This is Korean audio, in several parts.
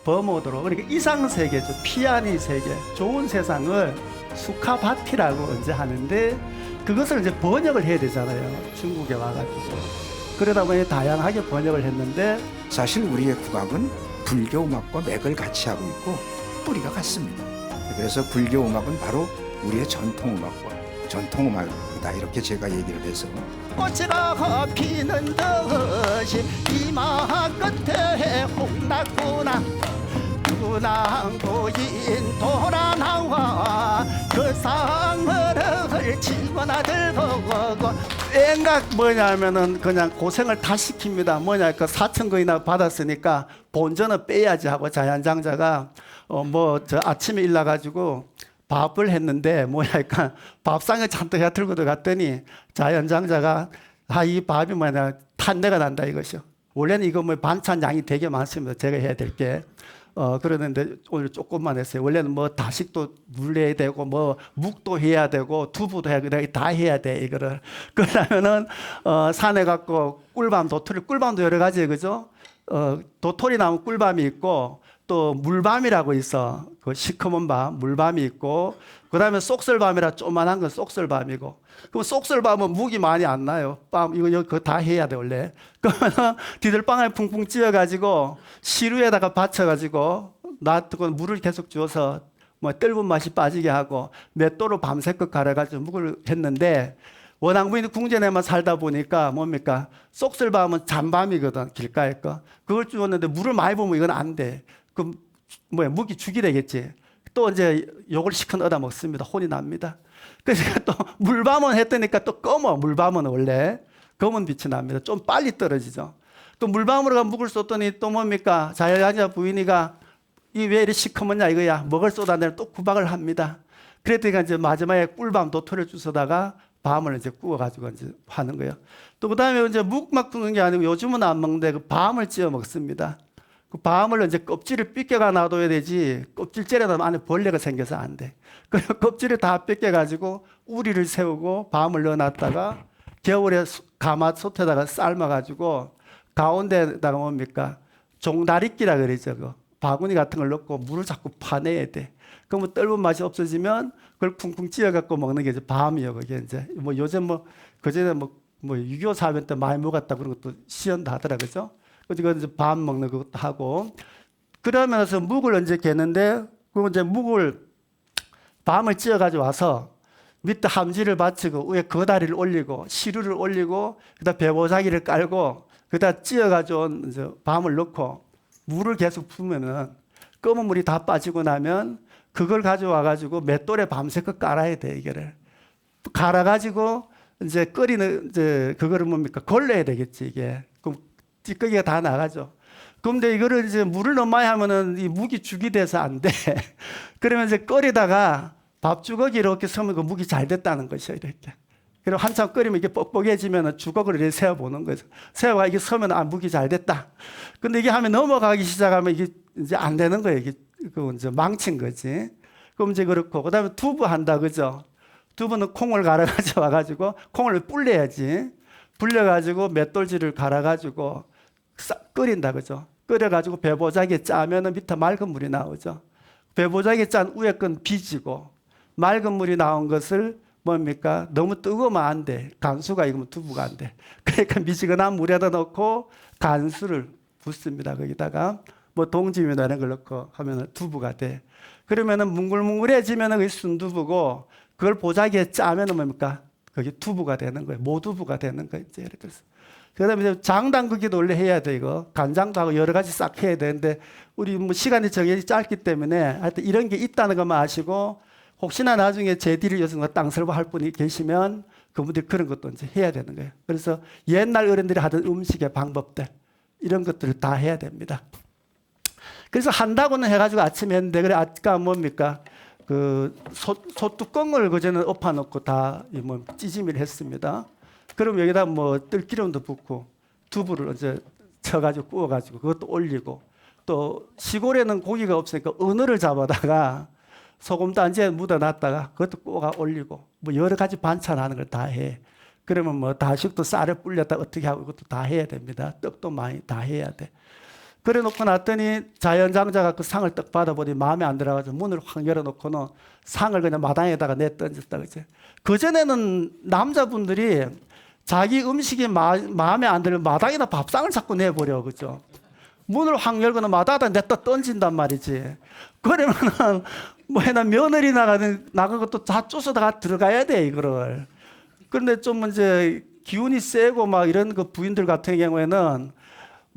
범오도로, 그러니까 이상세계죠. 피아니 세계, 좋은 세상을 수카바티라고 이제 하는데, 그것을 이제 번역을 해야 되잖아요. 중국에 와가지고. 그러다 보니 다양하게 번역을 했는데, 사실 우리의 국악은 불교 음악과 맥을 같이 하고 있고 뿌리가 같습니다. 그래서 불교 음악은 바로 우리의 전통 음악과 전통 음악이다, 이렇게 제가 얘기를 해서 꽃이라 피는 듯이 이마 끝에 홍낙구나 누나고인 돌아 나와 그 상을 치거나 들고 생각 뭐냐면은 그냥 고생을 다 시킵니다. 뭐냐, 그 4,000거이나 받았으니까 본전은 빼야지 하고 자연장자가 뭐 저 아침에 일어나가지고 밥을 했는데 뭐랄까 밥상에 잔뜩 해 들고 들어갔더니 자연장자가 이 밥이 뭐냐 탄내가 난다 이것이요. 원래는 이거 뭐 반찬 양이 되게 많습니다. 제가 해야 될 게. 그러는데 오늘 조금만 했어요. 원래는 뭐 다식도 물려야 되고 뭐 묵도 해야 되고 두부도 해야 되고 다 해야 돼 이거를. 그러면은 산에 갖고 꿀밤 도토리, 꿀밤도 여러 가지 그죠? 도토리 나무 꿀밤이 있고 또 물밤이라고 있어. 그 시커먼 밤 물밤이 있고, 그다음에 쏙설밤이라 조만한 건 쏙설밤이고. 그럼 쏙설밤은 묵이 많이 안 나요. 밤 이거 그거 다 해야 돼 원래. 그러면 디들방에 풍풍 찧어가지고 시루에다가 받쳐가지고 놔두고 물을 계속 주어서 뭐 떫은 맛이 빠지게 하고 맷돌로 밤새껏 갈아가지고 묵을 했는데, 워낙 무인 궁전에만 살다 보니까 뭡니까 쏙설밤은 잔밤이거든 길가에 거. 그걸 주었는데 물을 많이 부으면 이건 안 돼. 그럼 뭐야 묵이 죽이 되겠지. 또 이제 요걸 시큰 얻어 먹습니다. 혼이 납니다. 그래서 또 물밤은 했더니까 또 검어. 물밤은 원래 검은 빛이 납니다. 좀 빨리 떨어지죠. 또 물밤으로 묵을 쏟더니 또 뭡니까 자연자 부인이가 이 왜 이리 시커먼냐 이거야. 먹을 쏟아내면 또 구박을 합니다. 그랬더니 이제 마지막에 꿀밤 도토리를 주워다가 밤을 이제 구워가지고 이제 하는 거예요. 또 그다음에 이제 묵만 구는 게 아니고 요즘은 안 먹는데 그 밤을 찧어 먹습니다. 그 밤을 이제 껍질을 삐껴가 놔둬야 되지, 껍질째려 놔면 안에 벌레가 생겨서 안 돼. 그래서 껍질을 다 삐껴가지고 우리를 세우고 밤을 넣어놨다가 겨울에 가마솥에다가 삶아가지고 가운데다가 뭡니까 종다리끼라 그러죠. 그 바구니 같은 걸 넣고 물을 자꾸 파내야 돼. 그러면 떫은 맛이 없어지면 그걸 쿵쿵 찧어갖고 먹는 게 이제 밤이요. 그게 이제 뭐 요즘 뭐 그전에 뭐 6.25 사변 때 많이 먹었다 그런 것도 시연도 하더라 그죠. 그래서 이제 밤 먹는 것도 하고, 그러면서 묵을 이제 개는데, 그리고 이제 묵을 밤을 찧어가지고 와서 밑에 함지를 받치고 위에 거다리를 올리고 시루를 올리고 그다음 배보자기를 깔고 그다음 찧어가지고 이제 밤을 넣고 물을 계속 부으면은 검은 물이 다 빠지고 나면 그걸 가져와가지고 맷돌에 밤새껏 깔아야 돼 이게를. 갈아가지고 이제 끓이는 이제 그거를 뭡니까 걸러야 되겠지 이게. 그럼 찌꺼기가 다 나가죠. 그런데 이거를 이제 물을 너무 많이 하면은 이 묵이 죽이 돼서 안 돼. 그러면 이제 끓이다가 밥주걱이 이렇게 서면 그 묵이 잘 됐다는 것이에요, 이렇게. 그리고 한참 끓이면 이게 뻑뻑해지면 주걱을 이렇게 세워보는 거죠. 세워가 이게 서면 묵이 잘 됐다. 근데 이게 하면 넘어가기 시작하면 이게 이제 안 되는 거예요. 이게 그 이제 망친 거지. 그럼 이제 그렇고, 그 다음에 두부 한다, 그죠? 두부는 콩을 갈아가지고 와가지고 콩을 불려야지. 불려가지고 맷돌질을 갈아가지고 끓인다, 그죠? 끓여가지고 배보자기에 짜면은 밑에 맑은 물이 나오죠. 배보자기에 짠 위에 건 비지고 맑은 물이 나온 것을 뭡니까? 너무 뜨거우면 안 돼. 간수가 익으면 두부가 안 돼. 그러니까 미지근한 물에다 넣고 간수를 붓습니다. 거기다가 뭐 동지미나 이런 걸 넣고 하면 두부가 돼. 그러면은 뭉글뭉글해지면은 그게 순두부고, 그걸 보자기에 짜면은 뭡니까? 그게 두부가 되는 거예요. 모두부가 되는 거예요. 이제 예를 들어서. 그다음에 이제 장 담그기도 원래 해야 돼 이거. 간장도 하고 여러 가지 싹 해야 되는데 우리 뭐 시간이 정해지 짧기 때문에 하여튼 이런 게 있다는 것만 아시고, 혹시나 나중에 제디를 여성과 땅설보 할 분이 계시면 그분들이 그런 것도 이제 해야 되는 거예요. 그래서 옛날 어른들이 하던 음식의 방법들 이런 것들을 다 해야 됩니다. 그래서 한다고는 해가지고 아침에 했는데, 그래 아까 뭡니까 그 소뚜껑을 그전에 엎어놓고 다 뭐 찌짐이를 했습니다. 그럼 여기다 뭐 들기름도 붓고 두부를 이제 쳐가지고 구워가지고 그것도 올리고, 또 시골에는 고기가 없으니까 어느를 잡아다가 소금 단지에 묻어놨다가 그것도 구워가 올리고 뭐 여러 가지 반찬하는 걸 다 해. 그러면 뭐 다식도 쌀을 불렸다 어떻게 하고 그것도 다 해야 됩니다. 떡도 많이 다 해야 돼. 그래 놓고 났더니 자연장자가 그 상을 떡 받아보니 마음에 안 들어가지고 문을 확 열어놓고는 상을 그냥 마당에다가 내던졌다. 그지? 그전에는 남자분들이 자기 음식이 마음에 안 들면 마당에다 밥상을 자꾸 내버려. 그죠? 문을 확 열고는 마당에다 냈다 던진단 말이지. 그러면은 뭐나 며느리 나가는 것도 다 쫓아다가 들어가야 돼, 이거를. 그런데 좀 이제 기운이 세고 막 이런 그 부인들 같은 경우에는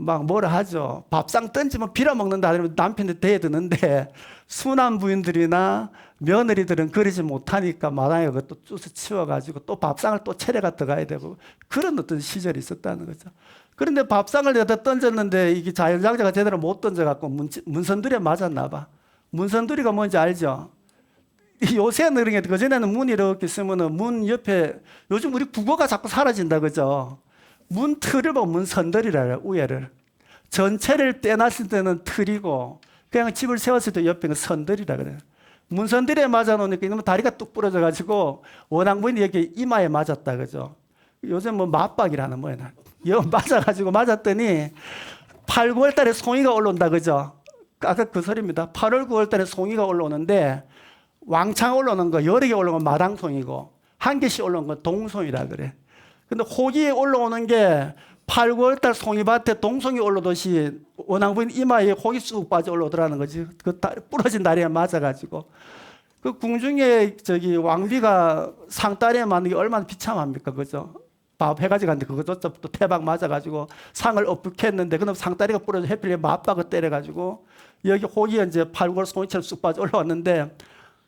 막 뭐라 하죠. 밥상 던지면 빌어먹는다 하면 남편한테 대드는데 순한 부인들이나 며느리들은 그러지 못하니까 마당에 그것도 쭈서 치워가지고 또 밥상을 또 차려가 들어가야 되고 그런 어떤 시절이 있었다는 거죠. 그런데 밥상을 내다 던졌는데 이게 자연장자가 제대로 못 던져갖고 문선들에 맞았나 봐. 문선두리가 뭔지 알죠? 요새는 그런 게 그전에는 문이 이렇게 쓰면은 문 옆에 요즘 우리 국어가 자꾸 사라진다 그죠? 문 틀을 보면 문선들이라 해요. 우회를 전체를 떼놨을 때는 틀이고 그냥 집을 세웠을 때 옆에는 선들이라 그래요. 문선들에 맞아 놓으니까 이놈의 다리가 뚝 부러져 가지고 원앙부인이 여기 이마에 맞았다 그죠? 요즘 뭐 맞박이라는 뭐야. 여 맞아가지고 맞았더니 8, 9월 달에 송이가 올라온다 그죠? 아까 그 소리입니다. 8월, 9월 달에 송이가 올라오는데 왕창 올라오는 거 여러 개 올라오는 건 마당송이고 한 개씩 올라오는 건 동송이라 그래. 근데 호기에 올라오는 게 8, 9월 달 송이밭에 동송이 올라오듯이 원앙부인 이마에 호기 쑥 빠져 올라오더라는 거지. 그 부러진 다리에 맞아가지고. 그 궁중에 저기 왕비가 상다리에 맞는 게 얼마나 비참합니까? 그죠? 밥 해가지고 갔는데 그것도 또 태박 맞아가지고 상을 엎북했는데 그럼 상다리가 부러져 해필에 맞박을 때려가지고 여기 호기에 이제 8, 9월 송이처럼 쑥 빠져 올라왔는데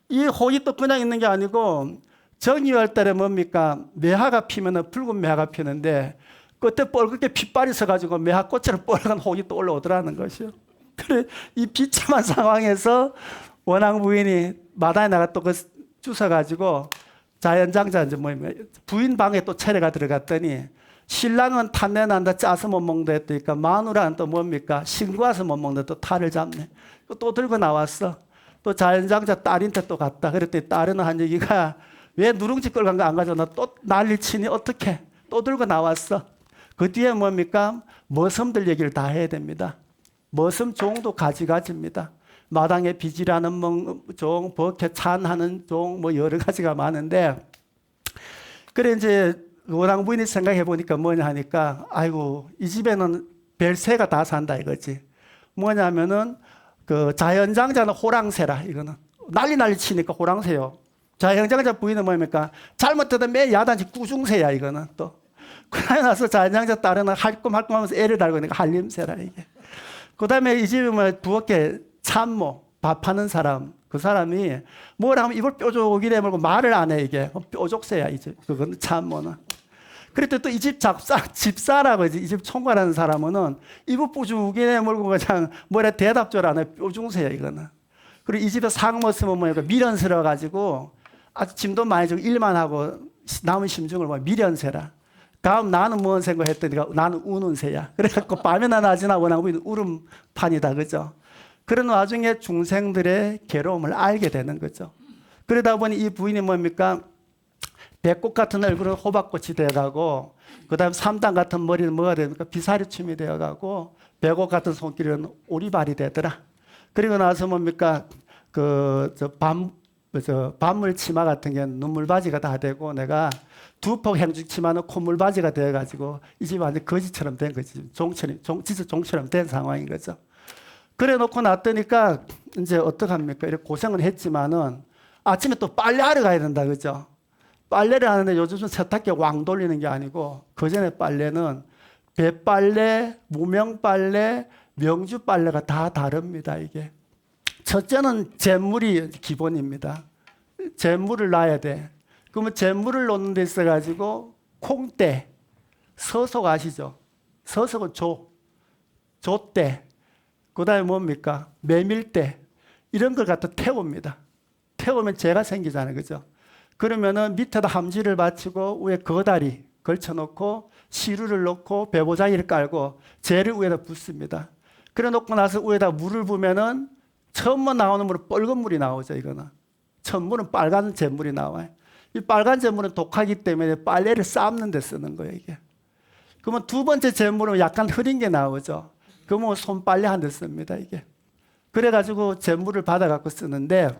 이 호기 또 그냥 있는 게 아니고 정유월 달에 뭡니까? 매화가 피면은 붉은 매화가 피는데 그때 뻘겋게 핏발이 서가지고 매화꽃처럼 뻘간 호기 또 올라오더라는 것이요. 그래 이 비참한 상황에서 원앙 부인이 마당에 나가 또 그 주워가지고 자연장자 이제 뭐 부인 방에 또 차례가 들어갔더니 신랑은 탄내 난다 짜서 못 먹는다 했으니까 마누라는 또 뭡니까? 싱거워서 못 먹는다 또 탈을 잡네. 또 들고 나왔어. 또 자연장자 딸한테 또 갔다. 그랬더니 딸은 한 얘기가 왜 누룽지 끌고 간 거 안 가져나 또 난리 치니 어떻게 또 들고 나왔어. 그 뒤에 뭡니까? 머슴들 얘기를 다 해야 됩니다. 머슴 종도 가지가지입니다. 마당에 비지라는 종, 버케 찬하는 종, 뭐 여러 가지가 많은데, 그래 이제 원앙 부인이 생각해 보니까 뭐냐 하니까, 아이고 이 집에는 별새가 다 산다 이거지. 뭐냐면은 그 자연장자는 호랑새라 이거는 난리 치니까 호랑새요. 자연장자 부인은 뭡니까? 잘못해도 매 야단치 꾸중새야 이거는 또. 그러고 나서 자연장자 딸은 할끔할끔하면서 애를 달고 있으니까 한림새라 이게. 그다음에 이 집에 뭐 부엌에 참모 밥하는 사람 그 사람이 뭐라 하면 입을 뾰족이래 말고 말을 안 해 이게 뾰족새야 이제 그건 참모는. 그랬더니 또 이 집 집사라고 이 집 총괄하는 사람은 입을 뾰족이래 말고 그냥 뭐라 대답절 안 해 뾰중새야 이거는. 그리고 이 집에 상모 쓰면 뭐니까 미련스러워 가지고 아주 짐도 많이 주고 일만 하고 남은 심중을 뭐 미련새라. 다음 나는 무슨 생각했더니 나는 우는 새야. 그래갖고 밤이나 낮이나 원하고 있는 울음판이다 그죠? 그런 와중에 중생들의 괴로움을 알게 되는 거죠. 그러다 보니 이 부인이 뭡니까? 백꽃 같은 얼굴은 호박꽃이 되어가고 그 다음 삼단 같은 머리는 뭐가 됩니까? 비사리춤이 되어가고 백옥 같은 손길은 오리발이 되더라. 그리고 나서 뭡니까? 밤물 치마 같은 게 눈물바지가 다 되고 내가 두폭 행죽 치마는 콧물바지가 되어가지고 이 집이 완전 거지처럼 된 거지. 진짜 종처럼 된 상황인 거죠. 그래 놓고 놨더니까 이제 어떡합니까? 이렇게 고생을 했지만은 아침에 또 빨래하러 가야 된다. 그죠? 빨래를 하는데 요즘은 세탁기 왕 돌리는 게 아니고 그전에 빨래는 배빨래, 무명빨래, 명주빨래가 다 다릅니다. 이게. 첫째는 잿물이 기본입니다. 잿물을 놔야 돼. 그러면 잿물을 놓는 데 있어가지고 콩대, 서속 아시죠? 서속은 조대. 그 다음에 뭡니까? 메밀대. 이런 걸 갖다 태웁니다. 태우면 재가 생기잖아요. 그죠? 그러면은 밑에다 함지를 받치고 위에 거다리 걸쳐놓고 시루를 넣고 배보자기를 깔고 재를 위에다 붓습니다. 그래 놓고 나서 위에다 물을 부으면은 처음 나오는 물은 뻘건 물이 나오죠. 이거는. 첫 물은 빨간 잿물이 나와요. 이 빨간 잿물은 독하기 때문에 빨래를 삶는 데 쓰는 거예요. 이게. 그러면 두 번째 잿물은 약간 흐린 게 나오죠. 그러면 손빨래 한 대 씁니다, 이게. 그래가지고 재물을 받아갖고 쓰는데,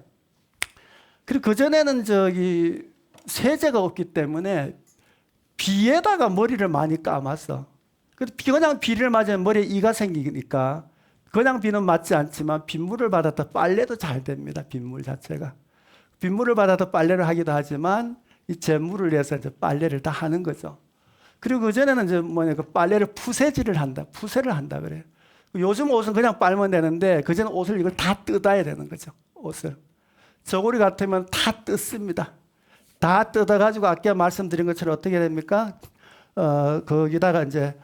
그리고 그전에는 세제가 없기 때문에 비에다가 머리를 많이 감았어. 그냥 비를 맞으면 머리에 이가 생기니까 그냥 비는 맞지 않지만 빗물을 받아서 빨래도 잘 됩니다. 빗물 자체가. 빗물을 받아서 빨래를 하기도 하지만 이 재물을 위해서 이제 빨래를 다 하는 거죠. 그리고 그전에는 이제 그 빨래를 푸세질을 한다. 푸세를 한다 그래요. 요즘 옷은 그냥 빨면 되는데 그전에 옷을 이걸 다 뜯어야 되는 거죠. 옷을. 저고리 같으면 다 뜯습니다. 다 뜯어가지고 아까 말씀드린 것처럼 어떻게 됩니까? 거기다가 이제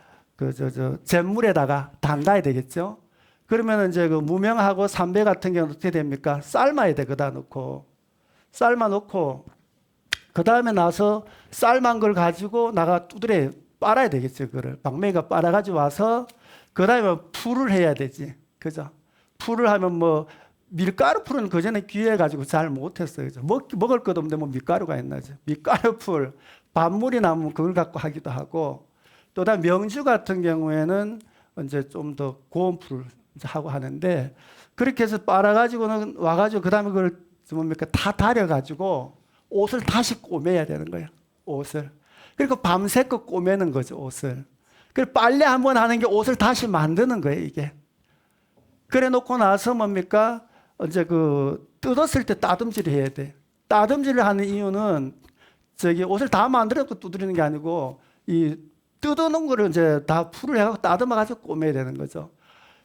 잿물에다가 담가야 되겠죠. 그러면 이제 그 무명하고 삼배 같은 경우는 어떻게 됩니까? 삶아야 돼. 그다 놓고 삶아 놓고 그 다음에 나서 삶은 걸 가지고 나가 두드려 빨아야 되겠죠. 그거를 방맹이가 빨아가지고 와서 그 다음에 풀을 해야 되지. 그죠? 풀을 하면 뭐 밀가루 풀은 그전에 귀해가지고 잘 못했어요. 그죠? 먹을 것 없는데 뭐 밀가루가 있나죠. 밀가루 풀, 밥물이 남으면 그걸 갖고 하기도 하고 또 다음 명주 같은 경우에는 이제 좀 더 고운 풀을 하고 하는데 그렇게 해서 빨아가지고는 와가지고 그 다음에 그걸 뭡니까? 다 다려가지고 옷을 다시 꼬매야 되는 거예요. 옷을. 그리고 밤새껏 꼬매는 거죠. 옷을. 그리고 빨래 한번 하는 게 옷을 다시 만드는 거예요. 이게. 그래 놓고 나서 뭡니까? 이제 뜯었을 때 따듬질을 해야 돼. 따듬질을 하는 이유는 옷을 다 만들어서 두드리는 게 아니고 이 뜯어놓은 거를 이제 다 풀을 해갖고 따듬어가지고 꼬매야 되는 거죠.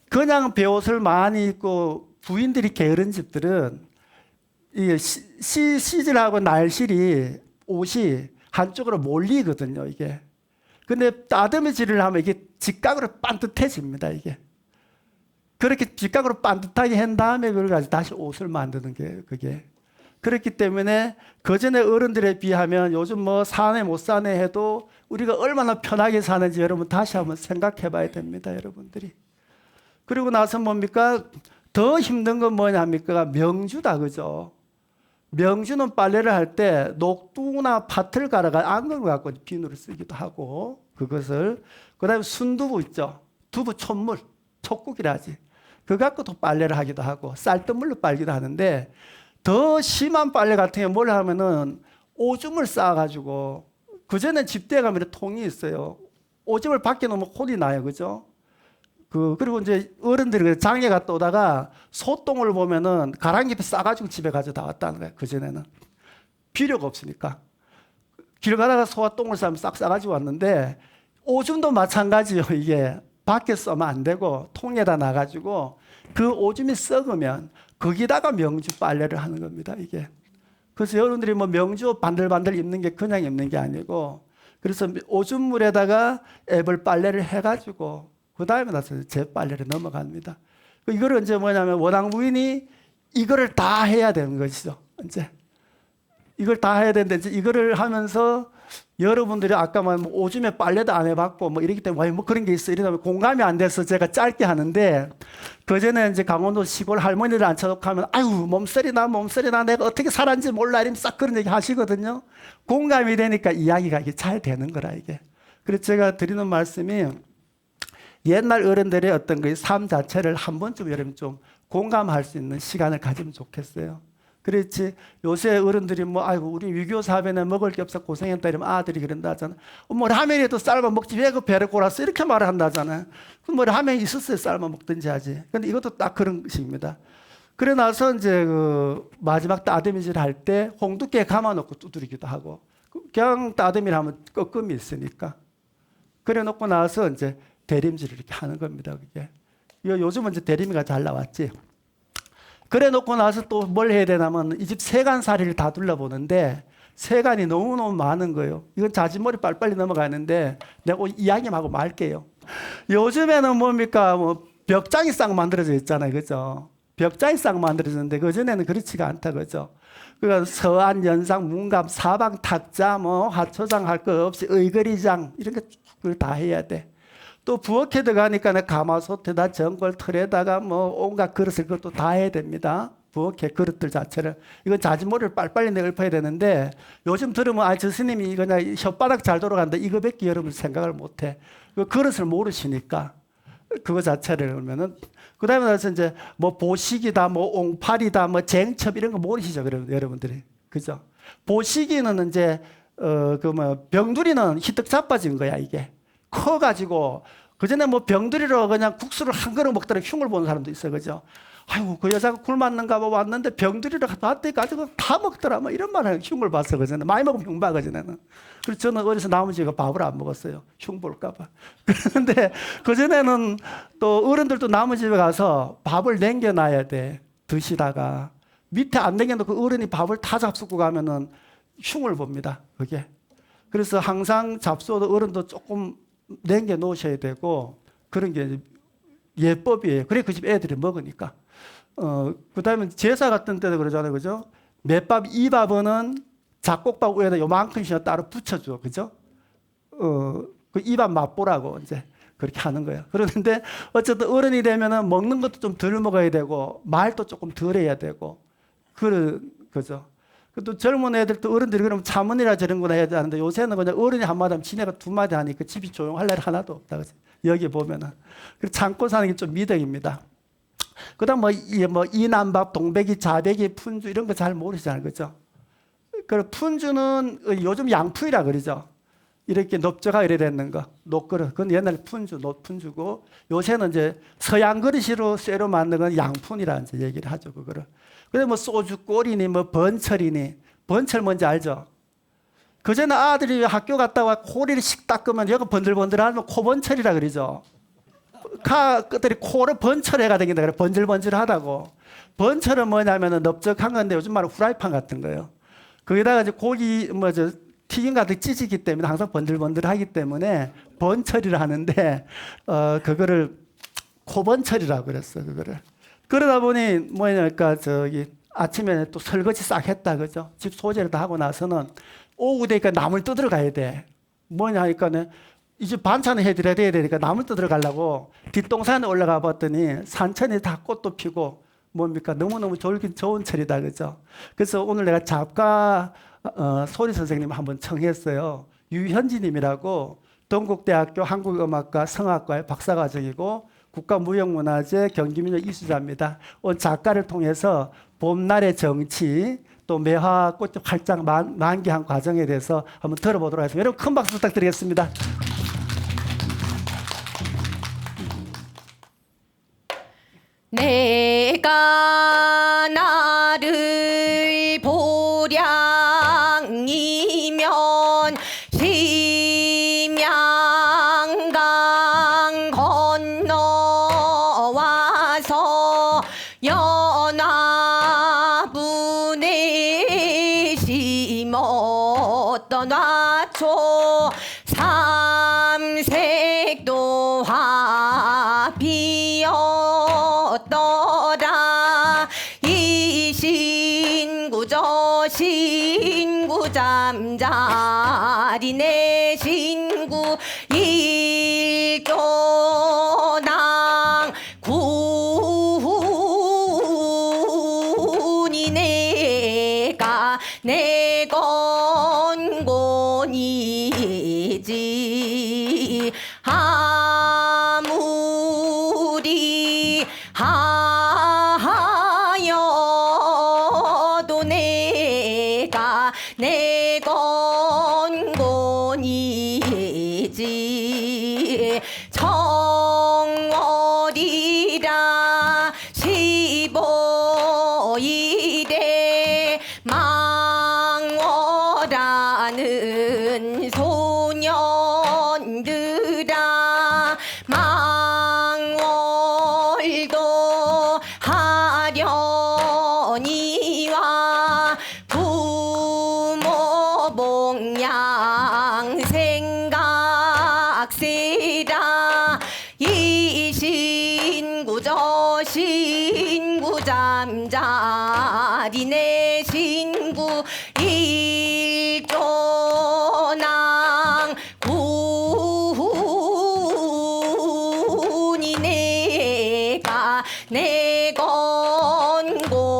그냥 배옷을 많이 입고 부인들이 게으른 집들은 이 시질하고 날실이 옷이 한쪽으로 몰리거든요, 이게. 근데 따듬질을 하면 이게 직각으로 반듯해집니다, 이게. 그렇게 직각으로 반듯하게 한 다음에 그걸 가지고 다시 옷을 만드는 게 그게. 그렇기 때문에 그전에 어른들에 비하면 요즘 뭐 사네 못 사네 해도 우리가 얼마나 편하게 사는지 여러분 다시 한번 생각해 봐야 됩니다, 여러분들이. 그리고 나서 뭡니까? 더 힘든 건 뭐냐입니까? 명주다, 그죠? 명주는 빨래를 할 때 녹두나 팥을 갈아가 앙금을 갖고 비누를 쓰기도 하고 그것을 그다음에 순두부 있죠. 두부 촛물, 촛국이라지. 그거 갖고도 빨래를 하기도 하고 쌀뜨물로 빨기도 하는데 더 심한 빨래 같은 경우 뭘 하면은 오줌을 싸가지고 그전에 집대에 가면 통이 있어요. 오줌을 밖에 놓으면 혼이 나요, 그죠? 그리고 이제 어른들이 장에 갔다 오다가 소똥을 보면은 가랑잎에 싸가지고 집에 가져다 왔다는 거예요. 그전에는. 필요가 없으니까. 길 가다가 소가 똥을 싸면 싹 싸가지고 왔는데 오줌도 마찬가지요. 이게 밖에 써면 안 되고 통에다 놔가지고 그 오줌이 썩으면 거기다가 명주 빨래를 하는 겁니다. 이게. 그래서 여러분들이 뭐 명주 반들반들 입는 게 그냥 입는 게 아니고 그래서 오줌물에다가 앱을 빨래를 해가지고 그 다음에 나서 제 빨래를 넘어갑니다. 이거를 이제 뭐냐면 원앙 부인이 이거를 다 해야 되는 것이죠. 이제 이걸 다 해야 되는데 이제 이거를 하면서 여러분들이 아까 뭐 오줌에 빨래도 안 해봤고 뭐 이러기 때문에 뭐 그런 게 있어 이러다 공감이 안 돼서 제가 짧게 하는데 그 전에 이제 강원도 시골 할머니를 앉혀놓고 하면 아유 몸서리 나 내가 어떻게 살았는지 몰라 이러면 싹 그런 얘기 하시거든요. 공감이 되니까 이야기가 이게 잘 되는 거라 이게. 그래서 제가 드리는 말씀이 옛날 어른들의 어떤 그 삶 자체를 한 번쯤 여러분 좀 공감할 수 있는 시간을 가지면 좋겠어요. 그렇지 요새 어른들이 뭐 아이고 우리 6.25 사변에 먹을 게 없어 고생했다 이러면 아들이 그런다 하잖아. 뭐 라면이라도 삶아 먹지 왜 그 배를 골았어 이렇게 말을 한다잖아요. 그럼 뭐 라면이 있었어요 삶아 먹든지 하지. 근데 이것도 딱 그런 식입니다. 그래 나서 이제 마지막 따듬이질 할 때 홍두깨 감아놓고 두드리기도 하고 그냥 따듬이를 하면 꺾음이 있으니까 그래 놓고 나서 이제 대림질을 이렇게 하는 겁니다. 그게. 요즘은 이제 대림이가 잘 나왔지. 그래 놓고 나서 또 뭘 해야 되냐면 이 집 세간살이를 다 둘러보는데 세간이 너무너무 많은 거예요. 이건 자진몰이 빨리빨리 넘어가는데 내가 이야기만 하고 말게요. 요즘에는 뭡니까? 뭐 벽장이 싹 만들어져 있잖아요. 그죠? 벽장이 싹 만들어졌는데 그전에는 그렇지가 않다. 그죠? 그러니까 서안, 연상, 문감, 사방, 탁자, 뭐 하초장 할 거 없이 의거리장 이런 거 다 해야 돼. 또 부엌에 들어가니까 가마솥에다 전골 틀에다가 뭐 온갖 그릇을 그것도 다 해야 됩니다. 부엌에 그릇들 자체를. 이건 자진몰이를 빨리빨리 엎어야 되는데 요즘 들으면 저 스님이 이거 그냥 혓바닥 잘 돌아간다. 이거밖에 여러분 생각을 못해. 그 그릇을 모르시니까. 그거 자체를 그러면은 그다음에 나서 이제 뭐 보시기다, 뭐 옹팔이다, 뭐 쟁첩 이런 거 모르시죠, 여러분들이 그죠? 보시기는 이제 그 뭐 병두리는 희떡 자빠진 거야 이게 커가지고 그 전에 뭐 병두리로 그냥 국수를 한 그릇 먹더라 흉을 보는 사람도 있어, 그죠? 아이고 그 여자가 굶었는가 봐 왔는데 병두리를 봤더니 가지고 다 먹더라 뭐 이런 말을 흉을 봤어 그전에 많이 먹으면 흉 봐 그전에는. 그래서 저는 어려서 나머지가 밥을 안 먹었어요 흉 볼까 봐. 그런데 그전에는 또 어른들도 나무 집에 가서 밥을 남겨놔야 돼 드시다가 밑에 안 남겨놓고 그 어른이 밥을 다 잡수고 가면은 흉을 봅니다 그게. 그래서 항상 잡수어도 어른도 조금 남겨 놓으셔야 되고 그런 게 예법이에요. 그래 그 집 애들이 먹으니까. 그다음에 제사 같은 때도 그러잖아요, 그죠? 맷밥 이밥은 잡곡밥 위에다 요만큼씩 따로 붙여줘, 그죠? 그 이밥 맛보라고 이제 그렇게 하는 거예요. 그러는데 어쨌든 어른이 되면은 먹는 것도 좀 덜 먹어야 되고 말도 조금 덜 해야 되고 그런 거죠. 또 젊은 애들도 어른들이 그러면 자문이라 저런거나 해야 되는데 요새는 그냥 어른이 한마디 하면 지네가 두 마디 하니까 집이 조용할 날 하나도 없다. 그죠? 여기 보면은. 그래서 참고 사는 게 좀 미덕입니다. 그 다음 뭐 이남밥, 동백이, 자백이, 푼주 이런 거 잘 모르시잖아요. 그죠? 그 푼주는 요즘 양푼이라 그러죠. 이렇게 넓적하게 이래 되는 거. 녹그릇. 그건 옛날에 푼주, 녹푼주고 요새는 이제 서양 그릇으로 쇠로 만든 건 양푼이라 이제 얘기를 하죠. 그거를. 그래 뭐 소주 꼬리니 뭐 번철이니 번철 뭔지 알죠? 그전에 아들이 학교 갔다 와 코리를 씩 닦으면 여기 번들번들하면 코번철이라 그러죠. 끝들이 코를 번철해가 다닌다 그래. 번질번질하다고. 번철은 뭐냐면은 넓적한 건데 요즘 말로 후라이팬 같은 거예요. 거기다가 이제 고기 뭐저 튀김 같은 찌지기 때문에 항상 번들번들하기 때문에 번철이라 하는데 그거를 코번철이라고 그랬어 그거를. 그러다 보니 뭐냐니까 저기 아침에 또 설거지 싹 했다 그죠? 집 소재를 다 하고 나서는 오후 되니까 나물 뜯으러 가야 돼. 뭐냐 하니까 이제 반찬을 해드려야 되니까 나물 뜯으러 가려고 뒷동산에 올라가 봤더니 산천에 다 꽃도 피고 뭡니까 너무너무 좋은 철이다 그죠? 그래서 오늘 내가 작가 소리 선생님 한번 청했어요. 유현진님이라고 동국대학교 한국음악과 성악과의 박사과정이고 국가무형문화재 경기민족 이수자입니다. 오늘 작가를 통해서 봄날의 정치 또 매화 꽃 활짝 만개한 과정에 대해서 한번 들어보도록 하겠습니다. 여러분 큰 박수 부탁드리겠습니다. 내가 나를 보량이면 심양강 건너와서 연화분에 심었던 화초 삼색도 피었더라. 이 신구 저 신구 잠자리 내 신구 일조당 군이 내가 내 건곤이지. 아무리 하여도 내가 내 건곤이지. 정월이라 15일에 망월하는 소년들아 망월도 하려니와 부모 봉양 생각세라. 이 신구 저 신구 잠자리 내 신구 일조낭 군이 내가 내 건곤이지.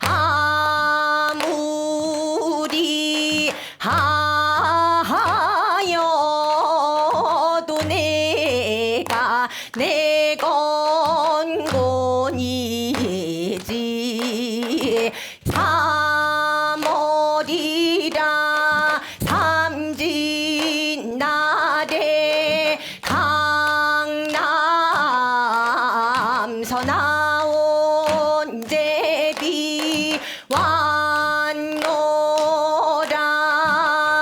아무리 하여도 어디서 나온 제비 왔노라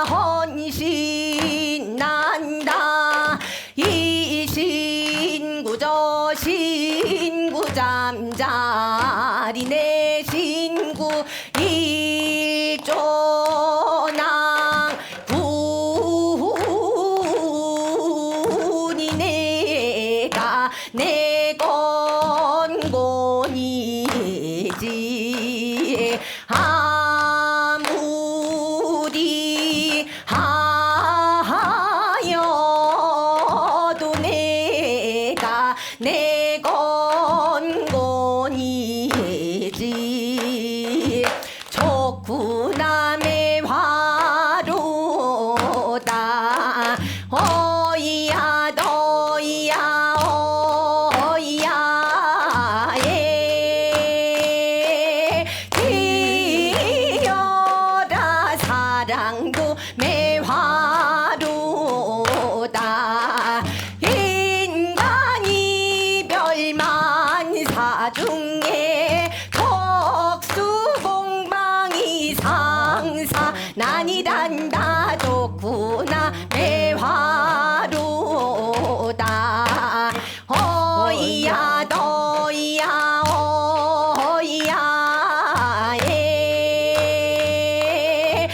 헌신 난다 이 신구 저 신구 잠자리 내 신구 일조낭 군이 내가 내 건곤이지 아무리 하여도 내가 내 건곤이지 족구남의 화로다 어이야 너이야 어이야 예 지어라 사랑도 매화로다 인간이 별만사 중에 덕수공방이 상사 난이란다 좋구나 매화로다 어이야 너이야 어이야 예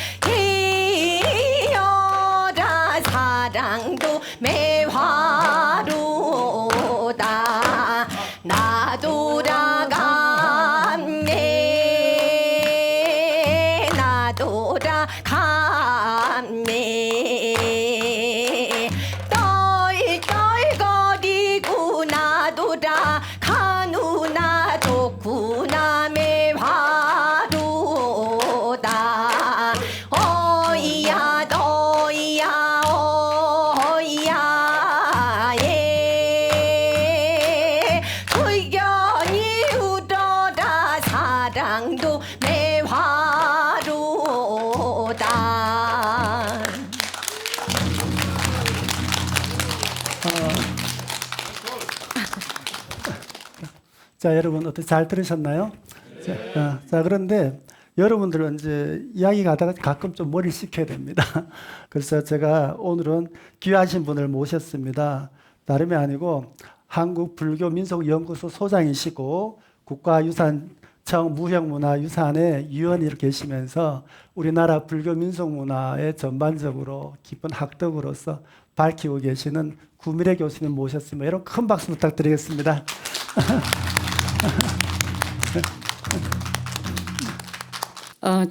지어라 사랑도 매화로다 나 돌아갔네 나 돌아갔네 똘똘거리고 나 돌아가누나 좋구나 매화로다 어이야 너이야 어이야 예 불견이 울어라 사랑도 매화로다 자, 여러분 어떻게 잘 들으셨나요? 자, 그런데 여러분들은 이제 이야기가 하다가 가끔 좀 머리를 식혀야 됩니다. 그래서 제가 오늘은 귀하신 분을 모셨습니다. 다름이 아니고 한국불교민속연구소 소장이시고 국가유산청 무형문화유산의 위원으로 계시면서 우리나라 불교민속문화의 전반적으로 깊은 학덕으로서 밝히고 계시는 구미래 교수님 모셨습니다. 여러분 큰 박수 부탁드리겠습니다.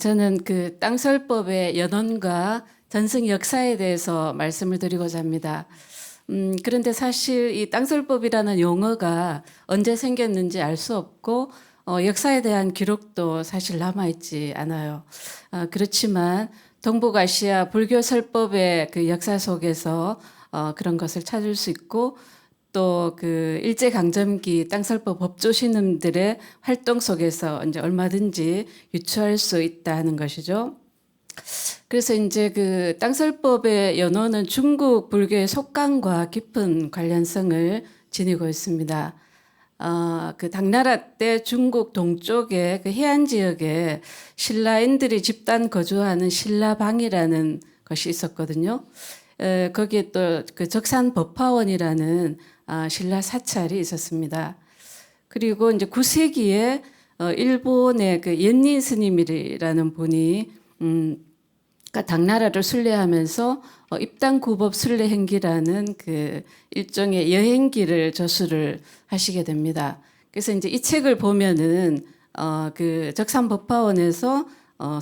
저는 그 땅설법의 연원과 전승 역사에 대해서 말씀을 드리고자 합니다. 그런데 사실 이 땅설법이라는 용어가 언제 생겼는지 알 수 없고 역사에 대한 기록도 사실 남아있지 않아요. 그렇지만 동북아시아 불교설법의 그 역사 속에서 그런 것을 찾을 수 있고 또 그 일제강점기 땅설법 법조 신음들의 활동 속에서 이제 얼마든지 유추할 수 있다는 것이죠. 그래서 이제 그 땅설법의 연원은 중국 불교의 속강과 깊은 관련성을 지니고 있습니다. 그 당나라 때 중국 동쪽의 그 해안 지역에 신라인들이 집단 거주하는 신라방이라는 것이 있었거든요. 거기에 또 그 적산 법화원이라는 신라 사찰이 있었습니다. 그리고 이제 9세기에 일본의 그 연린 스님이라는 분이 당나라를 순례하면서 입당구법 순례행기라는 그 일종의 여행기를 저술을 하시게 됩니다. 그래서 이제 이 책을 보면은 그 적산법화원에서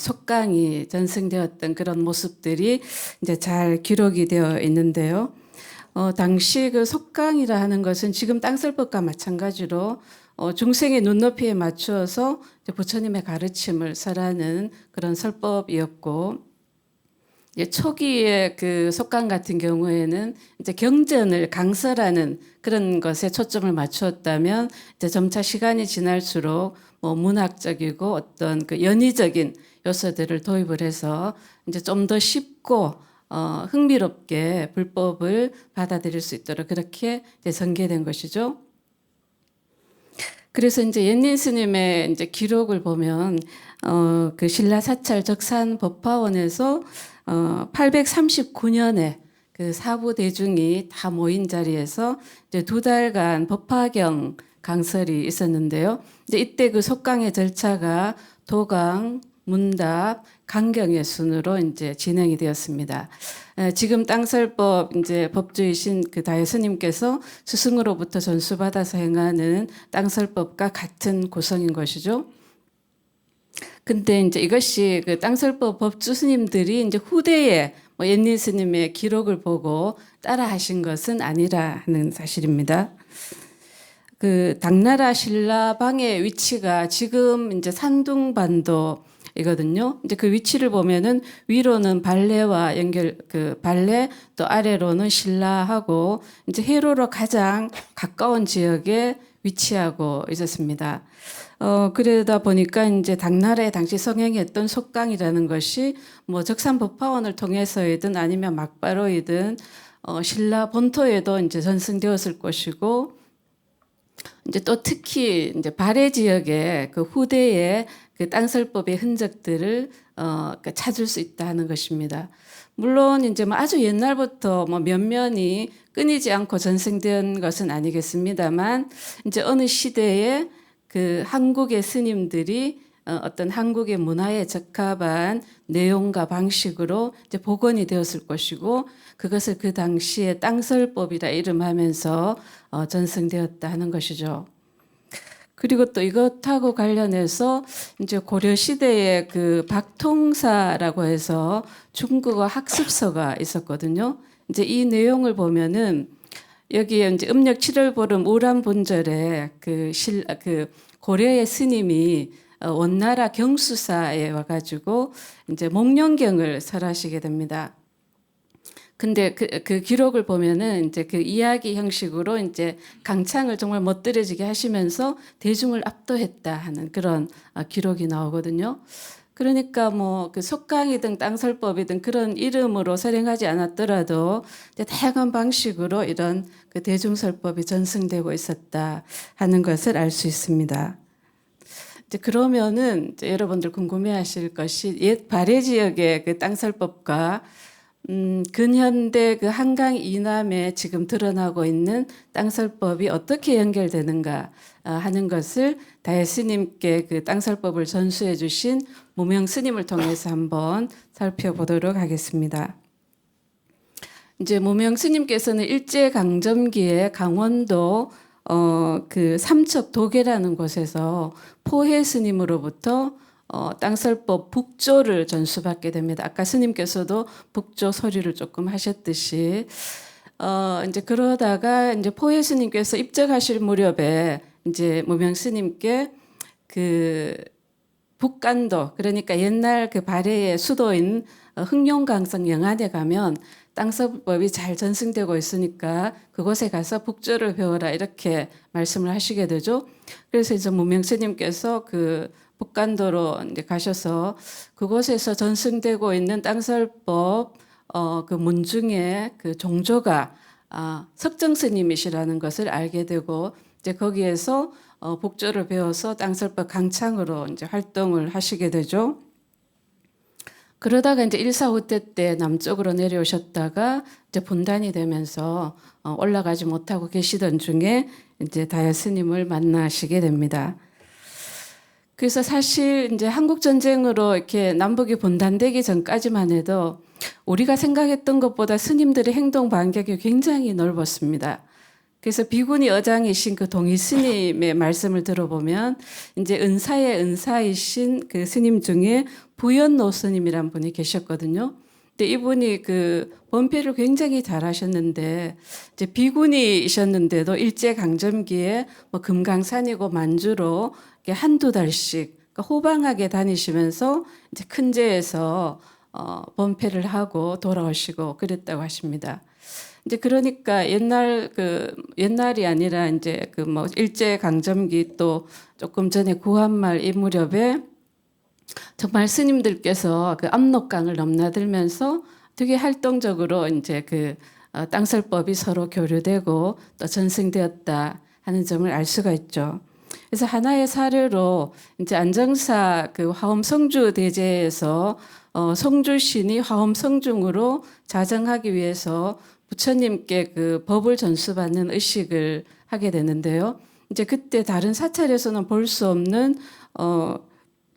속강이 전승되었던 그런 모습들이 이제 잘 기록이 되어 있는데요. 당시 그 속강이라 하는 것은 지금 땅설법과 마찬가지로 중생의 눈높이에 맞추어서 부처님의 가르침을 설하는 그런 설법이었고, 초기에 그 속강 같은 경우에는 이제 경전을 강설하는 그런 것에 초점을 맞추었다면, 이제 점차 시간이 지날수록 뭐 문학적이고 어떤 그 연의적인 요소들을 도입을 해서 이제 좀 더 쉽고 흥미롭게 불법을 받아들일 수 있도록 그렇게 이제 전개된 것이죠. 그래서 이제 옛님 스님의 이제 기록을 보면 그 신라 사찰 적산 법화원에서 839년에 그 사부 대중이 다 모인 자리에서 이제 2달간 법화경 강설이 있었는데요. 이제 이때 그 속강의 절차가 도강, 문답, 강경의 순으로 이제 진행이 되었습니다. 지금 땅설법 이제 법주이신 그 다혜 스님께서 스승으로부터 전수받아서 행하는 땅설법과 같은 구성인 것이죠. 근데 이제 이것이 그 땅설법 법주 스님들이 이제 후대에 뭐 옛님 스님의 기록을 보고 따라 하신 것은 아니라는 사실입니다. 그 당나라 신라방의 위치가 지금 이제 산둥반도이거든요. 이제 그 위치를 보면은 위로는 발레와 연결 그 발레 또 아래로는 신라하고 이제 해로로 가장 가까운 지역에 위치하고 있었습니다. 그러다 보니까 이제 당나라에 당시 성행했던 속강이라는 것이 뭐 적산법화원을 통해서이든 아니면 막바로이든 신라 본토에도 이제 전승되었을 것이고 이제 또 특히 이제 발해 지역에 그 후대의 그 땅설법의 흔적들을 찾을 수 있다는 것입니다. 물론 이제 뭐 아주 옛날부터 뭐 면면이 끊이지 않고 전승된 것은 아니겠습니다만 이제 어느 시대에 그 한국의 스님들이 어떤 한국의 문화에 적합한 내용과 방식으로 이제 복원이 되었을 것이고 그것을 그 당시에 땅설법이라 이름하면서 전승되었다 하는 것이죠. 그리고 또 이것하고 관련해서 이제 고려 시대에 그 박통사라고 해서 중국어 학습서가 있었거든요. 이제 이 내용을 보면은 여기에 이제 음력 7월 보름 우람 본절에 그 고려의 스님이 원나라 경수사에 와가지고 이제 목련경을 설하시게 됩니다. 근데 그 기록을 보면은 이제 그 이야기 형식으로 이제 강창을 정말 멋들어지게 하시면서 대중을 압도했다 하는 그런 기록이 나오거든요. 그러니까 뭐 그 속강이든 땅설법이든 그런 이름으로 설행하지 않았더라도 이제 다양한 방식으로 이런 그 대중설법이 전승되고 있었다 하는 것을 알 수 있습니다. 이제 그러면은 이제 여러분들 궁금해하실 것이 옛 발해 지역의 그 땅설법과 근현대 그 한강 이남에 지금 드러나고 있는 땅설법이 어떻게 연결되는가 하는 것을 다혜 스님께 그 땅설법을 전수해 주신 무명 스님을 통해서 한번 살펴보도록 하겠습니다. 이제 무명 스님께서는 일제강점기에 강원도 그 삼척도계라는 곳에서 포해 스님으로부터 땅설법 북조를 전수받게 됩니다. 아까 스님께서도 북조 소리를 조금 하셨듯이 이제 그러다가 이제 포해 스님께서 입적하실 무렵에 이제 무명 스님께 그 북간도 그러니까 옛날 그 발해의 수도인 흑룡강성 영안에 가면 땅설법이 잘 전승되고 있으니까 그곳에 가서 북조를 배워라 이렇게 말씀을 하시게 되죠. 그래서 이제 무명 스님께서 그 북간도로 이제 가셔서 그곳에서 전승되고 있는 땅설법 그 문중의 그 종조가 석정 스님이시라는 것을 알게 되고 이제 거기에서 북조를 배워서 땅설법 강창으로 이제 활동을 하시게 되죠. 그러다가 이제 일사후퇴 때 남쪽으로 내려오셨다가 이제 분단이 되면서 올라가지 못하고 계시던 중에 이제 다혜 스님을 만나시게 됩니다. 그래서 사실 이제 한국 전쟁으로 이렇게 남북이 분단되기 전까지만 해도 우리가 생각했던 것보다 스님들의 행동 반경이 굉장히 넓었습니다. 그래서 비구니 어장이신 그 동희 스님의 말씀을 들어보면 이제 은사의 은사이신 그 스님 중에 부연노 스님이란 분이 계셨거든요. 근데 이분이 그 번필을 굉장히 잘하셨는데 이제 비구니이셨는데도 일제 강점기에 뭐 금강산이고 만주로 한두 달씩 그러니까 호방하게 다니시면서 이제 큰제에서 번패를 하고 돌아오시고 그랬다고 하십니다. 이제 그러니까 옛날이 아니라 이제 그 뭐 일제 강점기 또 조금 전에 구한말 이 무렵에 정말 스님들께서 그 압록강을 넘나들면서 되게 활동적으로 이제 그 땅설법이 서로 교류되고 또 전승되었다 하는 점을 알 수가 있죠. 그래서 하나의 사례로 이제 안정사 그 화엄 성주 대제에서 성주신이 화엄 성중으로 자정하기 위해서 부처님께 그 법을 전수받는 의식을 하게 되는데요. 이제 그때 다른 사찰에서는 볼 수 없는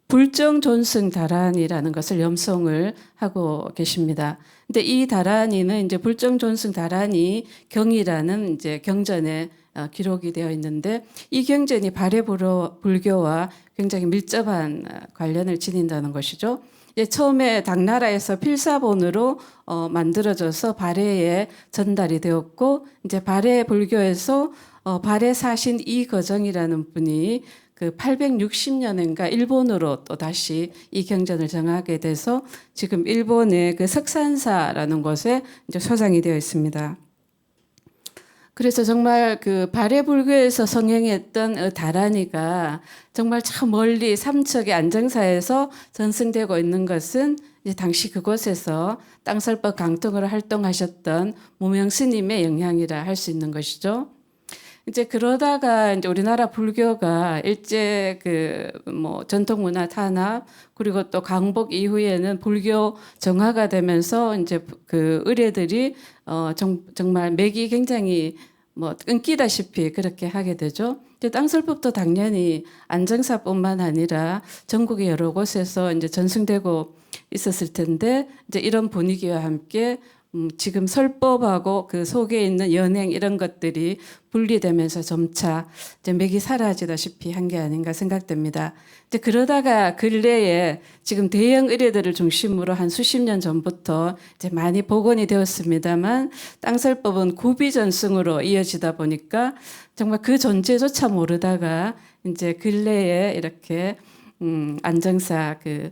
불정 존승 다란이라는 것을 염송을 하고 계십니다. 근데 이 다란이는 이제 불정 존승 다란이 경이라는 이제 경전에 기록이 되어 있는데 이 경전이 발해 불교와 굉장히 밀접한 관련을 지닌다는 것이죠. 처음에 당나라에서 필사본으로 만들어져서 발해에 전달이 되었고 이제 발해 불교에서 발해 사신 이거정이라는 분이 그 860년인가 일본으로 또 다시 이 경전을 정하게 돼서 지금 일본의 그 석산사라는 곳에 이제 소장이 되어 있습니다. 그래서 정말 그 발해 불교에서 성행했던 다란이가 정말 참 멀리 삼척의 안정사에서 전승되고 있는 것은 이제 당시 그곳에서 땅설법 강통으로 활동하셨던 무명 스님의 영향이라 할 수 있는 것이죠. 이제 그러다가 이제 우리나라 불교가 일제 그 뭐 전통 문화 탄압 그리고 또 강복 이후에는 불교 정화가 되면서 이제 그 의뢰들이 정말 맥이 굉장히 뭐 끊기다시피 그렇게 하게 되죠. 근데 땅설법도 당연히 안정사뿐만 아니라 전국의 여러 곳에서 이제 전승되고 있었을 텐데 이제 이런 분위기와 함께 지금 설법하고 그 속에 있는 연행 이런 것들이 분리되면서 점차 이제 맥이 사라지다시피 한 게 아닌가 생각됩니다. 이제 그러다가 근래에 지금 대형 의뢰들을 중심으로 한 수십 년 전부터 이제 많이 복원이 되었습니다만 땅설법은 구비전승으로 이어지다 보니까 정말 그 존재조차 모르다가 이제 근래에 이렇게 안정사 그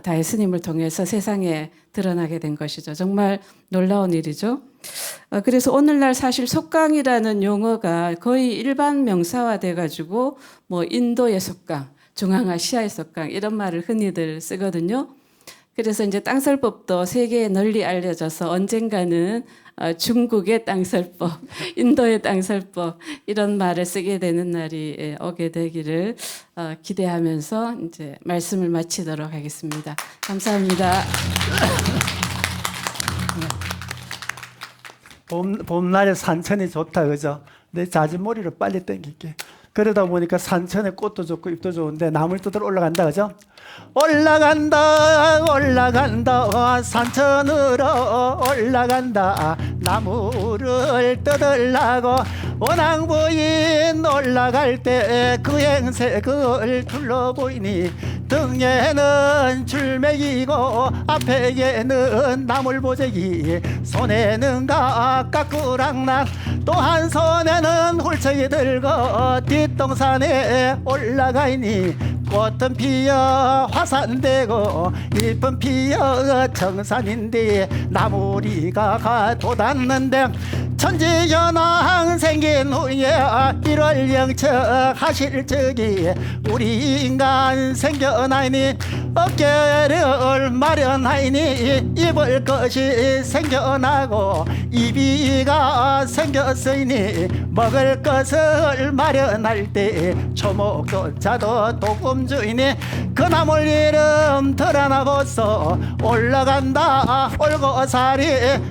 다혜 스님을 통해서 세상에 드러나게 된 것이죠. 정말 놀라운 일이죠. 그래서 오늘날 사실 속강이라는 용어가 거의 일반 명사화 돼가지고 뭐 인도의 속강, 중앙아시아의 속강 이런 말을 흔히들 쓰거든요. 그래서 이제 땅설법도 세계에 널리 알려져서 언젠가는 중국의 땅설법, 인도의 땅설법 이런 말을 쓰게 되는 날이 오게 되기를 기대하면서 이제 말씀을 마치도록 하겠습니다. 감사합니다. 봄날에 산천이 좋다 그죠? 내 자진몰이를 빨리 땡길게. 그러다 보니까 산천에 꽃도 좋고 잎도 좋은데 나물 뜯으러 올라간다 그죠? 올라간다 올라간다 산천으로 올라간다 나무를 뜯으려고 원앙부인 올라갈 때 그 행색을 둘러보이니 등에는 줄매기고 앞에는 나물보재기 손에는 까꾸랑난 또 한 손에는 훌쩍이 들고 뒷동산에 올라가니 꽃은 피어 화산되고 잎은 피어 청산인데 나무리가 돋았는데 천지전왕 생긴 후에 1월 영척 하실 적이 우리 인간 생겨나니 어깨를 마련하니 입을 것이 생겨나고 이비가 생겼으니 먹을 것을 마련할 때 초목도자도 도금주이니 그 나물 이름 드러나 보소 올라간다 올고사리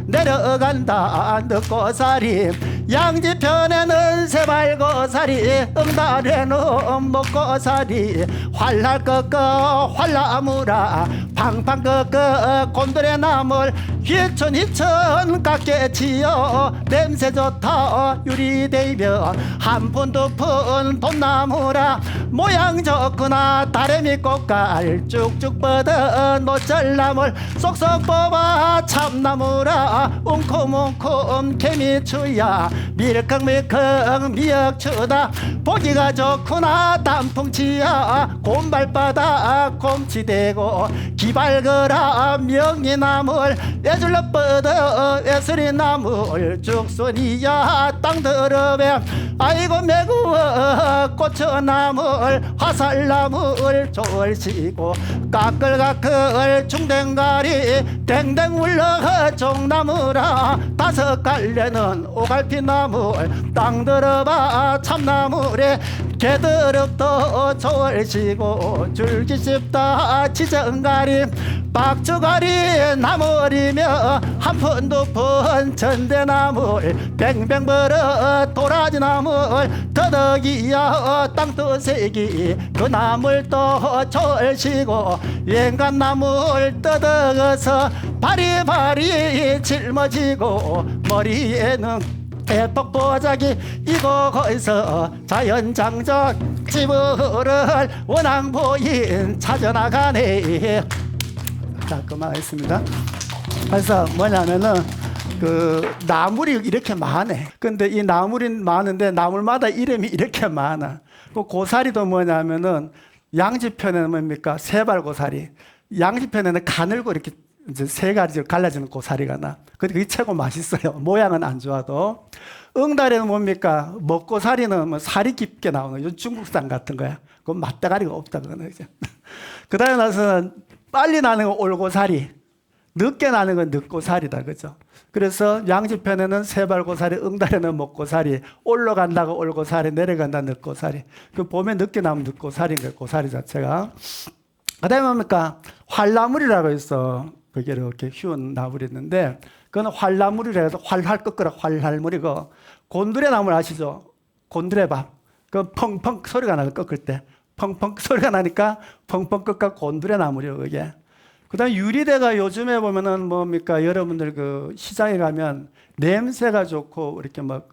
내려간다 늦고사리 양지편에는 새발고사리 응달에는 먹고사리 활날 꺾어 활나무라 팡팡 꺾어 곤드레 나물 휘천휘천 깎게 치어 냄새 좋다 유리대며 한 푼 두 푼 돈나무라 모양 좋구나 다래미 꽃갈 쭉쭉 뻗어 노철나물 쏙쏙 뽑아 참나무라 웅콤웅콤 개미추야 밀컹밀컹 미역추다 보기가 좋구나 단풍치야 곰발바닥 곰치대고 기발거라 명리나물 애줄러 뻗어 애스리나물 죽순이야 땅더럽에 아이고 매구어 꽃처나물 화살나물 졸시고 까끌까끌 중댕가리 댕댕 울러 종나무라 다섯 갈래는 오갈피나물 땅 들어봐 참나물에 개드럽도 졸시고 줄기 씹다 지정가리 박주가리 나물이며 한푼 두푼 전대나물 뱅뱅 벌어 도라지나물 더덕이야 땅떠세기 그 나물도 졸시고 앵간나물 떠덕어서 바리바리 짊어지고 머리에는 대폭보자기 이곳에서 자연장적 지부를 원앙보인 찾아나가네. 자, 그만하겠습니다. 그래서 뭐냐면은 그 나물이 이렇게 많네. 근데 이 나물이 많은데 나물마다 이름이 이렇게 많아. 그 고사리도 뭐냐면은 양지편에는 뭡니까? 세발고사리. 양지편에는 가늘고 이렇게 이제 세 가지로 갈라지는 고사리가 나. 근데 그게 최고 맛있어요. 모양은 안 좋아도. 응달에는 뭡니까? 먹고사리는 뭐 살이 깊게 나오는 거. 중국산 같은 거야. 그건 맛대가리가 없다 그거는 이제. 그다음에 나서는 빨리 나는 건 올고사리, 늦게 나는 건 늦고사리다, 그죠? 그래서 양지편에는 세발고사리, 응달에는 먹고사리, 올라간다고 올고사리, 내려간다 늦고사리. 그 봄에 늦게 나면 늦고사리인 거예요, 고사리 자체가. 그다음에 뭡니까? 활나물이라고 있어. 그게 이렇게 휘운 나물이 있는데, 그건 활나물이라 해서 활활 꺾으라 활활물이고, 곤드레 나물 아시죠? 곤드레 밥. 그 펑펑 소리가 나요, 꺾을 때. 펑펑 소리가 나니까 펑펑 꺾가 곤드레 나물이요, 그게. 그 다음에 유리대가 요즘에 보면은 뭡니까? 여러분들 그 시장에 가면 냄새가 좋고 이렇게 막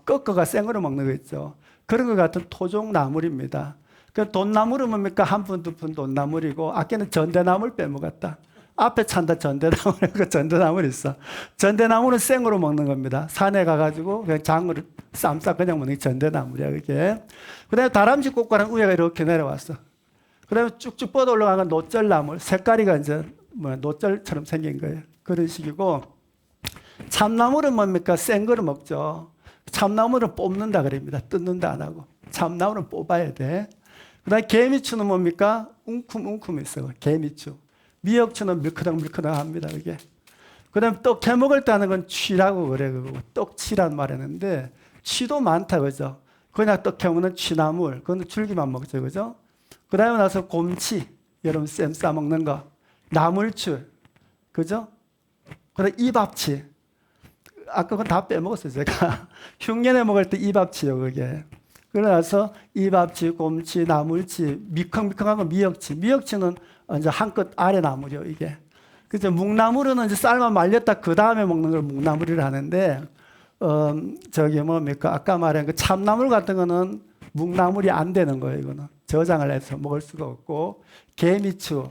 꺾어가 생으로 먹는 거 있죠. 그런 것 같은 토종 나물입니다. 그 돈나물은 뭡니까? 한 푼, 두 푼 돈나물이고, 아까는 전대나물 빼먹었다. 앞에 찬다 전대나물, 그 전대나물 있어. 전대나물은 생으로 먹는 겁니다. 산에 가가지고 그냥 장으로 쌈싸 그냥 먹는 게 전대나물이야, 그게. 그 다음에 다람쥐 꽃과는 우회가 이렇게 내려왔어. 그 다음에 쭉쭉 뻗어 올라가는 노절나물, 색깔이가 이제 노절처럼 생긴 거예요. 그런 식이고, 참나물은 뭡니까? 생 거를 먹죠. 참나물은 뽑는다 그럽니다. 뜯는다 안 하고. 참나물은 뽑아야 돼. 그 다음에 개미추는 뭡니까? 웅큼웅큼 있어. 개미추. 미역추는 밀크덩밀크덩 합니다, 그게. 그 다음에 떡 해먹을 때 하는 건 취라고 그래. 떡치란 말 했는데, 취도 많다, 그죠? 그냥 떡 해먹는 취나물. 그건 줄기만 먹죠, 그죠? 그 다음에 나서 곰치. 여러분 쌤 싸먹는 거. 나물추. 그죠? 그 다음에 이밥치. 아까 그건 다 빼먹었어요, 제가. 흉년에 먹을 때 이밥치요, 그게. 그래서 이밥치, 곰치, 나물치, 미컹미컹한 건 미역치. 미역치는 이제 한 끗 아래 나물이요, 이게. 그죠? 묵나물은 이제 삶아 말렸다 그 다음에 먹는 걸 묵나물이라 하는데, 저기 뭡니까? 아까 말한 그 참나물 같은 거는 묵나물이 안 되는 거예요, 이거는. 저장을 해서 먹을 수가 없고, 개미추,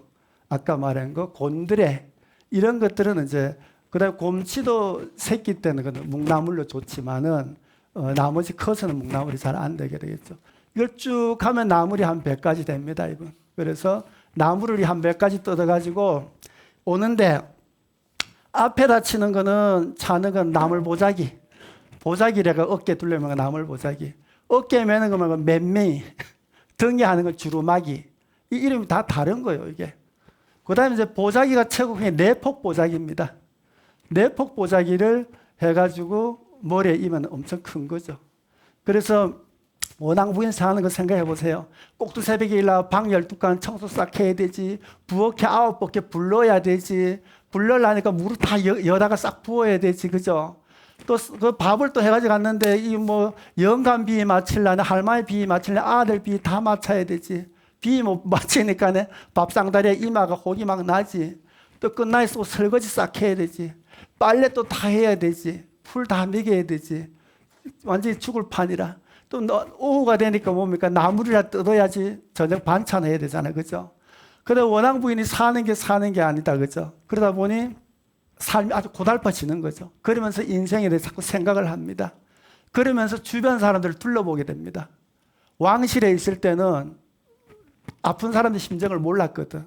아까 말한 거, 곤드레, 이런 것들은 이제, 그 다음에 곰치도 새끼 때는 그는 묵나물로 좋지만은, 나머지 커서는 묵나물이 잘 안 되게 되겠죠. 이걸 쭉 하면 나물이 한 100가지 됩니다, 이건. 그래서 나물을 한 100가지 뜯어가지고 오는데 앞에다 치는 거는 차는 건 나물 보자기. 보자기래가 어깨 둘러매는 나물 보자기. 어깨에 매는 거 말고 맴매이. 등에 하는 건 주루마기. 이 이름이 다 다른 거예요, 이게. 그 다음에 이제 보자기가 최고 그게 내폭 보자기입니다. 내폭 보자기를 해가지고 머리에 이면 엄청 큰 거죠. 그래서 원앙부인사 하는 거 생각해 보세요. 꼭두 새벽에 일어나 방 12칸 청소 싹 해야 되지. 부엌에 9번께 불러야 되지. 불러려니까 물을 다 여다가 싹 부어야 되지. 그죠? 또 그 밥을 또 해가지고 갔는데 이 뭐 영감 비 맞추려면 할머니 비 맞추려면 아들 비 다 맞춰야 되지. 비 못 맞추니까 밥상다리에 이마가 혹이 막 나지. 또 끝나서 설거지 싹 해야 되지. 빨래 또 다 해야 되지. 풀 다 먹여야 되지. 완전히 죽을 판이라. 또 오후가 되니까 뭡니까? 나물이라 뜯어야지 저녁 반찬 해야 되잖아요. 그죠? 그런데 원앙 부인이 사는 게 아니다. 그죠? 그러다 보니 삶이 아주 고달파지는 거죠. 그러면서 인생에 대해 자꾸 생각을 합니다. 그러면서 주변 사람들을 둘러보게 됩니다. 왕실에 있을 때는 아픈 사람들 심정을 몰랐거든.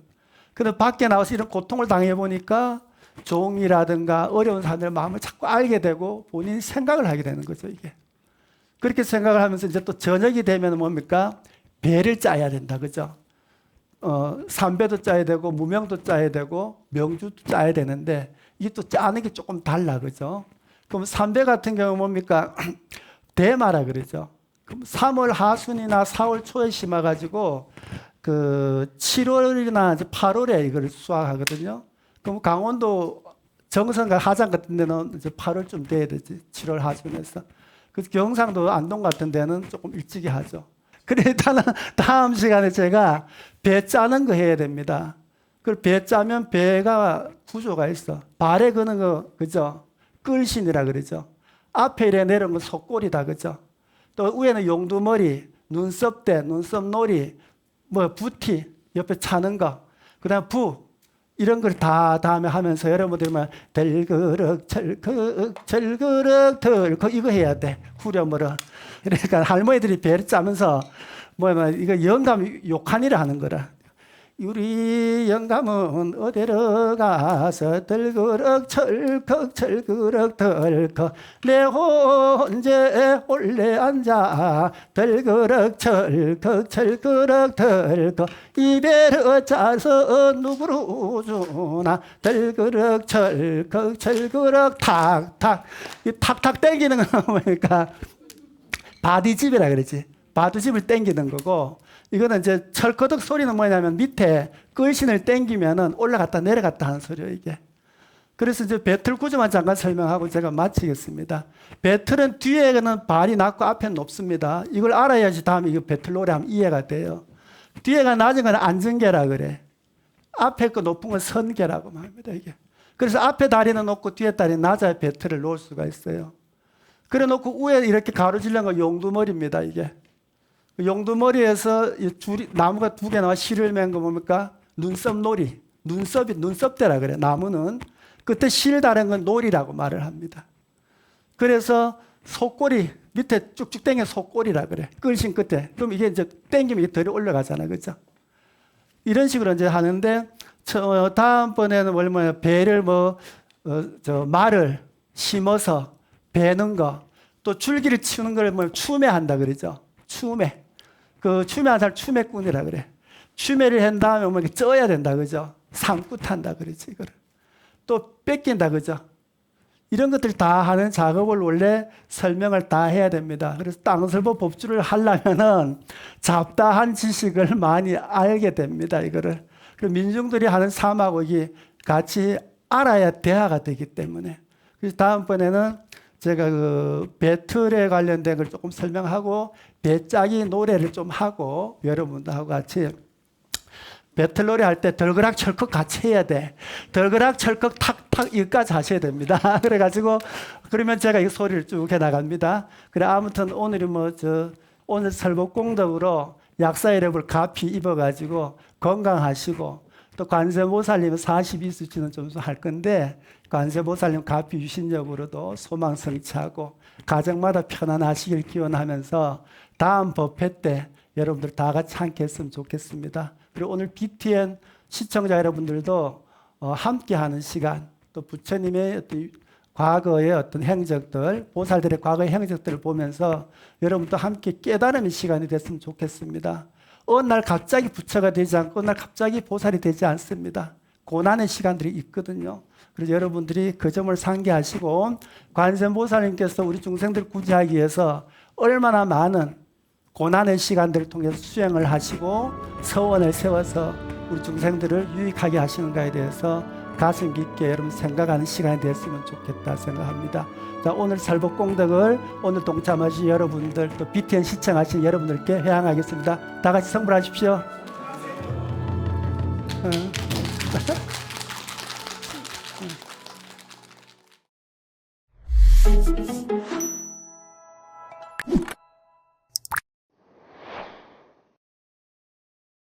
근데 밖에 나와서 이런 고통을 당해보니까 종이라든가 어려운 사람들 마음을 자꾸 알게 되고 본인이 생각을 하게 되는 거죠, 이게. 그렇게 생각을 하면서 이제 또 저녁이 되면 뭡니까? 배를 짜야 된다. 그죠? 삼배도 짜야 되고 무명도 짜야 되고 명주도 짜야 되는데 이게 또 짜는 게 조금 달라. 그죠? 그럼 삼배 같은 경우 뭡니까? 대마라 그러죠. 그럼 3월 하순이나 4월 초에 심어 가지고 그 7월이나 8월에 이걸 수확하거든요. 그럼 강원도 정선과 하장 같은 데는 이제 8월쯤 돼야 되지. 7월 하순에서. 그래서 경상도 안동 같은 데는 조금 일찍이 하죠. 그래 일단은 다음 시간에 제가 배 짜는 거 해야 됩니다. 그 배 짜면 배가 구조가 있어. 발에 거는 거 그죠? 끌신이라 그러죠. 앞에 이래 내려온 건 속골이다 그죠? 또 위에는 용두머리, 눈썹대, 눈썹놀이, 뭐 부티 옆에 차는 거, 그다음 부 이런 걸 다 다음에 하면서 여러분들이 막 덜그럭 철그럭 철그럭 덜그 이거 해야 돼 후렴으로. 그러니까 할머니들이 배를 짜면서 뭐야 이거 영감 욕한이라 하는 거라. 우리 영감은 어디로 가서 덜그럭 철컥 철그럭 덜컥 내 혼자 올래 앉아 덜그럭 철컥 철그럭 덜컥 이배를 짜서 누구로 주나 덜그럭 철컥 철그럭 탁탁 이 탁탁 땡기는 거 보니까 바디집이라 그러지. 바디집을 땡기는 거고 이거는 이제 철거덕 소리는 뭐냐면 밑에 끌신을 땡기면은 올라갔다 내려갔다 하는 소리예요, 이게. 그래서 이제 배틀 구조만 잠깐 설명하고 제가 마치겠습니다. 배틀은 뒤에는 발이 낮고 앞에는 높습니다. 이걸 알아야지 다음에 이거 배틀 노래하면 이해가 돼요. 뒤에가 낮은 건 안전계라 그래. 앞에 거 높은 건 선계라고 합니다, 이게. 그래서 앞에 다리는 높고 뒤에 다리는 낮아야 배틀을 놓을 수가 있어요. 그래 놓고 위에 이렇게 가로질른 거 용두머리입니다, 이게. 용두머리에서 이 줄이 나무가 두 개 나와 실을 맨 거 뭡니까? 눈썹놀이. 눈썹이 눈썹대라 그래. 나무는 끝에 실 다른 건 놀이라고 말을 합니다. 그래서 속꼬리 밑에 쭉쭉 당겨 속꼬리라 그래. 끌신 끝에. 그럼 이게 이제 당기면 이게 덜이 올라가잖아, 그죠? 이런 식으로 이제 하는데 다음번에는 뭐냐 배를 말을 심어서 베는 거, 또 줄기를 치우는 걸 뭐 추매한다 그러죠. 추매. 그 추매한 사람 추매꾼이라 그래. 추매를 한 다음에 뭐 이렇게 쪄야 된다 그죠. 상굿한다 그러지 이거를. 또 뺏긴다 그죠. 이런 것들 다 하는 작업을 원래 설명을 다 해야 됩니다. 그래서 땅설보 법주를 하려면은 잡다한 지식을 많이 알게 됩니다. 이거를. 그리고 민중들이 하는 삶하고 이게 같이 알아야 대화가 되기 때문에. 그래서 다음번에는 제가 그 배틀에 관련된 걸 조금 설명하고 배짜기 노래를 좀 하고 여러분들하고 같이 배틀 노래 할 때 덜그락 철컥 같이 해야 돼. 덜그락 철컥 탁탁 이까지 하셔야 됩니다. 그래가지고 그러면 제가 이 소리를 쭉 해 나갑니다. 그래 아무튼 오늘이 오늘 설법공덕으로 약사여러분 가피 입어가지고 건강하시고 또 관세보살님 42수치는 좀 할 건데 관세보살님 가피 유신력으로도 소망 성취하고 가정마다 편안하시길 기원하면서 다음 법회 때 여러분들 다 같이 함께 했으면 좋겠습니다. 그리고 오늘 BTN 시청자 여러분들도 함께하는 시간 또 부처님의 어떤 과거의 어떤 행적들 보살들의 과거의 행적들을 보면서 여러분도 함께 깨달음의 시간이 됐으면 좋겠습니다. 어느 날 갑자기 부처가 되지 않고 어느 날 갑자기 보살이 되지 않습니다. 고난의 시간들이 있거든요. 그래서 여러분들이 그 점을 상기하시고 관세음보살님께서 우리 중생들 구제하기 위해서 얼마나 많은 고난의 시간들을 통해서 수행을 하시고 서원을 세워서 우리 중생들을 유익하게 하시는가에 대해서 가슴 깊게 여러분 생각하는 시간이 됐으면 좋겠다 생각합니다. 자, 오늘 설법공덕을 오늘 동참하신 여러분들 또 BTN 시청하신 여러분들께 회항하겠습니다. 다 같이 성불하십시오.